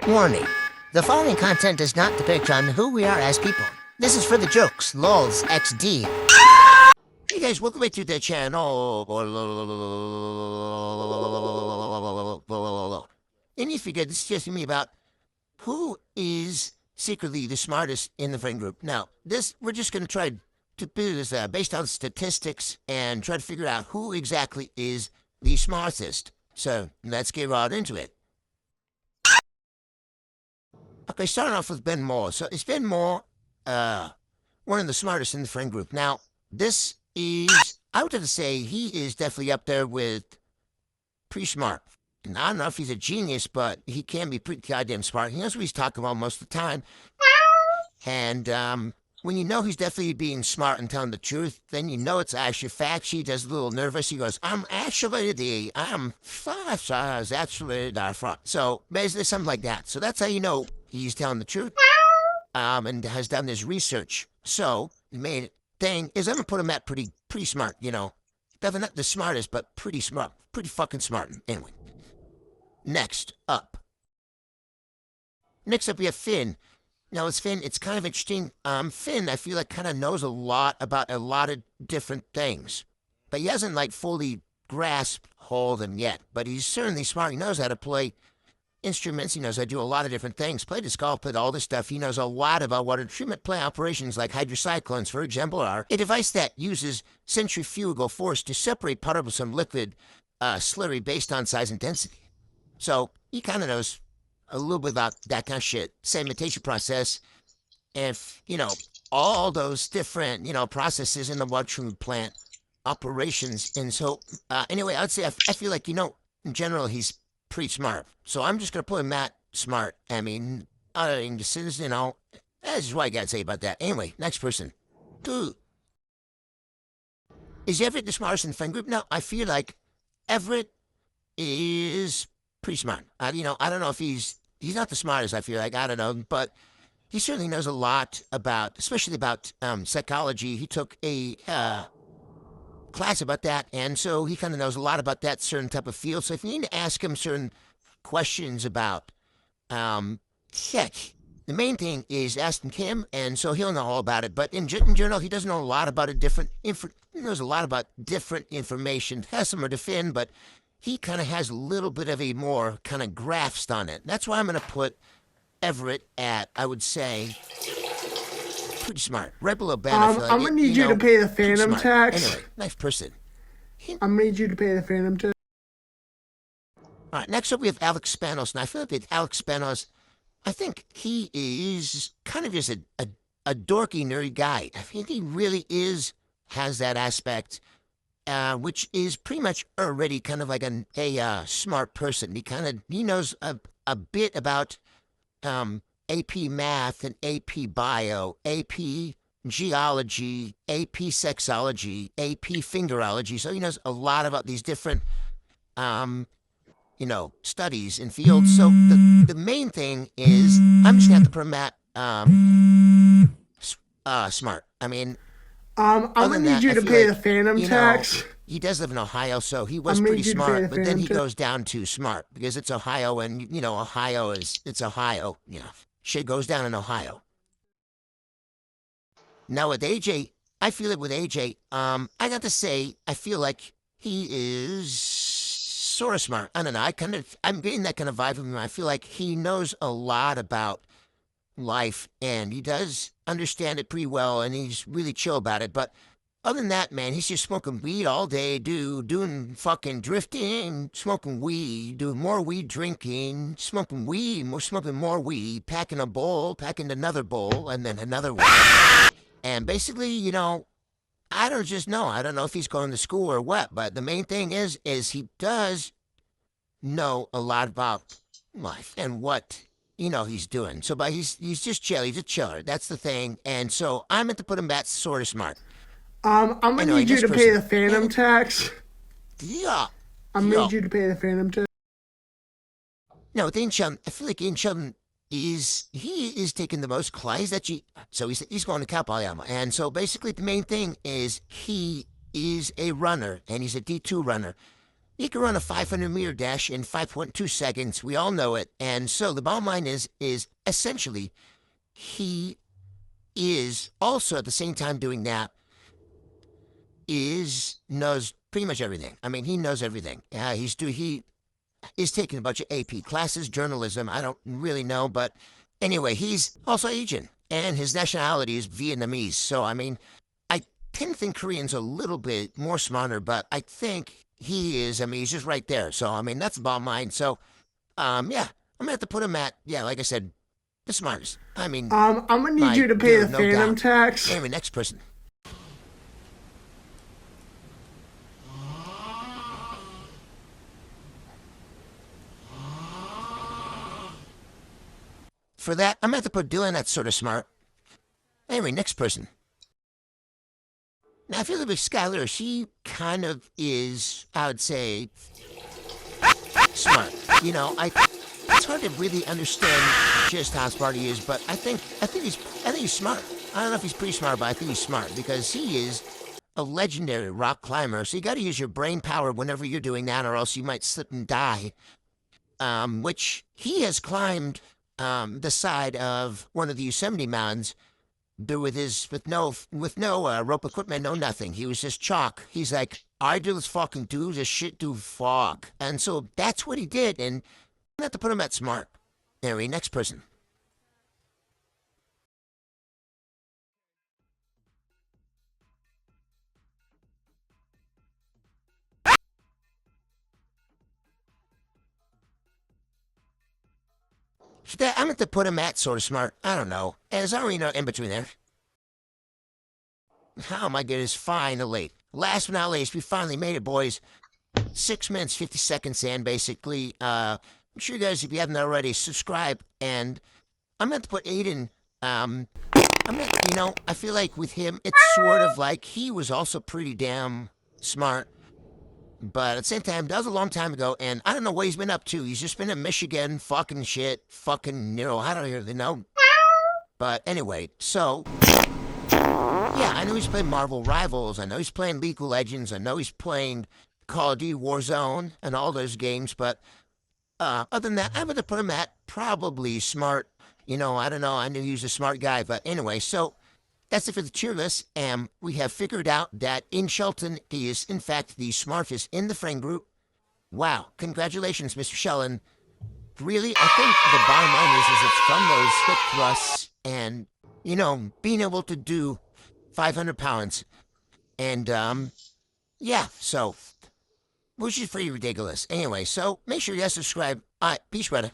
Warning. The following content does not depict on who we are as people. This is for the jokes, lols, XD. Hey guys, welcome back to the channel. And you figured this is just me about who is secretly the smartest in the friend group. Now, we're just going to try to do this based on statistics and try to figure out who exactly is the smartest. So, let's get right into it. Okay, starting off with Ben Moore. So it's Ben Moore, one of the smartest in the friend group. Now, this is, I would have to say, he is definitely up there with pretty smart. And I don't know if he's a genius, but he can be pretty goddamn smart. He knows what he's talking about most of the time. And when you know he's definitely being smart and telling the truth, then you know it's actually fact. He does a little nervous. He goes, I'm actually So basically something like that. So that's how you know he's telling the truth and has done his research. So the main thing is I'm going to put him at pretty smart, you know. Definitely not the smartest, but pretty smart. Pretty fucking smart. Anyway. Next up we have Finn. Now, it's Finn. It's kind of interesting. Finn, I feel like, kind of knows a lot about a lot of different things. But he hasn't, like, fully grasped all of them yet. But he's certainly smart. He knows how to play instruments. He knows how to do a lot of different things. Played his golf, played all this stuff. He knows a lot about water treatment plant operations like hydrocyclones, for example, are a device that uses centrifugal force to separate particles from liquid slurry based on size and density. So he kind of knows a little bit about that kind of shit, sedimentation process, and, you know, all those different, you know, processes in the water treatment plant operations. And so, anyway, I would say I feel like, you know, in general, he's pretty smart. So I'm just going to put him at smart. I mean, other than just, you know, that's just what I got to say about that. Anyway, next person. Dude. Is Everett the smartest in the friend group? No, I feel like Everett is pretty smart. You know, I don't know if he's not the smartest, I feel like, I don't know, but he certainly knows a lot about, especially about psychology. He took a class about that, and so he kind of knows a lot about that certain type of field. So if you need to ask him certain questions about tech, the main thing is asking him, and so he'll know all about it. But in general, he doesn't know a lot about he knows a lot about different information. Has some to defend, but he kind of has a little bit of a more kind of grasp on it. That's why I'm going to put Everett at, I would say, pretty smart. Right below Ben, I feel like I'm going to need you to pay the Phantom tax. Anyway, nice person. I'm going to need you to pay the Phantom tax. All right, next up we have Alex Spanos. And I feel like with Alex Spanos, I think he is kind of just a dorky, nerdy guy. I think he really has that aspect, which is pretty much already kind of like a smart person. He knows a bit about AP Math and AP Bio, AP Geology, AP Sexology, AP Fingerology. So he knows a lot about these different, you know, studies and fields. So the main thing is I'm just going to have to put him at smart. I mean, I'm going to need you to pay the Phantom tax. He does live in Ohio, so he was pretty smart, but then he goes down to smart because it's Ohio, and, you know, it's Ohio. You know, shit goes down in Ohio. Now with AJ, I feel it with AJ. I got to say, I feel like he is sort of smart. I don't know. I'm getting that kind of vibe from him. I feel like he knows a lot about life, and he does understand it pretty well, and he's really chill about it. But other than that, man, he's just smoking weed all day, doing fucking drifting, smoking weed, doing more weed drinking, smoking more weed, packing a bowl, packing another bowl, and then another one. And basically, you know, I don't know if he's going to school or what, but the main thing is he does know a lot about life and what, you know, he's doing. So, but he's just chill. He's a chiller. That's the thing. And so I meant to put him at sort of smart. I'm going to need you to pay the Phantom tax. Yeah. I'm going to need you to pay the Phantom tax. No, with Ian Sheldon, I feel like Ian Sheldon is taking the most class that so he's going to Cal Poly Alma. And so basically the main thing is he is a runner, and he's a D2 runner. he can run a 500-meter dash in 5.2 seconds. We all know it. And so the bottom line is essentially he is also at the same time doing that knows pretty much everything. I mean, he knows everything. He is taking a bunch of AP classes, journalism. I don't really know, but anyway, he's also Asian, and his nationality is Vietnamese. So I mean, I tend to think Korean's a little bit more smarter, but I think he is. I mean, he's just right there. So I mean, that's the bottom line. So yeah, I'm gonna have to put him at like I said, the smartest. I mean, I'm gonna need my you to pay the dude, no phantom doubt. tax. Anyway, next person. For that, I'm gonna have to put Dylan. That's sort of smart. Anyway, next person. Now, I feel like with Skyler, she kind of is, I would say, smart. You know, it's hard to really understand just how smart he is, but I think he's smart. I don't know if he's pretty smart, but I think he's smart because he is a legendary rock climber. So you got to use your brain power whenever you're doing that, or else you might slip and die. Which he has climbed the side of one of the Yosemite mountains with no rope equipment, no nothing. He was just chalk. He's like, I do this fucking do this shit do fuck. And so that's what he did, and I have to put him at smart. Anyway, next person. So that, I'm going to put him at sort of smart. I don't know. As I already know, in between there. Oh my goodness, finally. Last but not least, we finally made it, boys. 6 minutes, 50 seconds in, basically. I'm sure you guys, if you haven't already, subscribe. And I'm going to put Aiden, I feel like with him, it's sort of like he was also pretty damn smart. But at the same time, that was a long time ago, and I don't know what he's been up to. He's just been in Michigan, fucking shit, I don't really know. But anyway, so, yeah, I know he's playing Marvel Rivals. I know he's playing League of Legends. I know he's playing Call of Duty Warzone and all those games. But other than that, I'm going to put him at probably smart. I don't know. I knew he was a smart guy. But anyway, so that's it for the tier list. And we have figured out that in Shelton, he is, in fact, the smartest in the friend group. Wow. Congratulations, Mr. Sheldon. Really, I think the bottom line is it's from those hip thrusts and, being able to do 500 pounds. And, yeah, so, which is pretty ridiculous. Anyway, so make sure you guys subscribe. All right, peace, brother.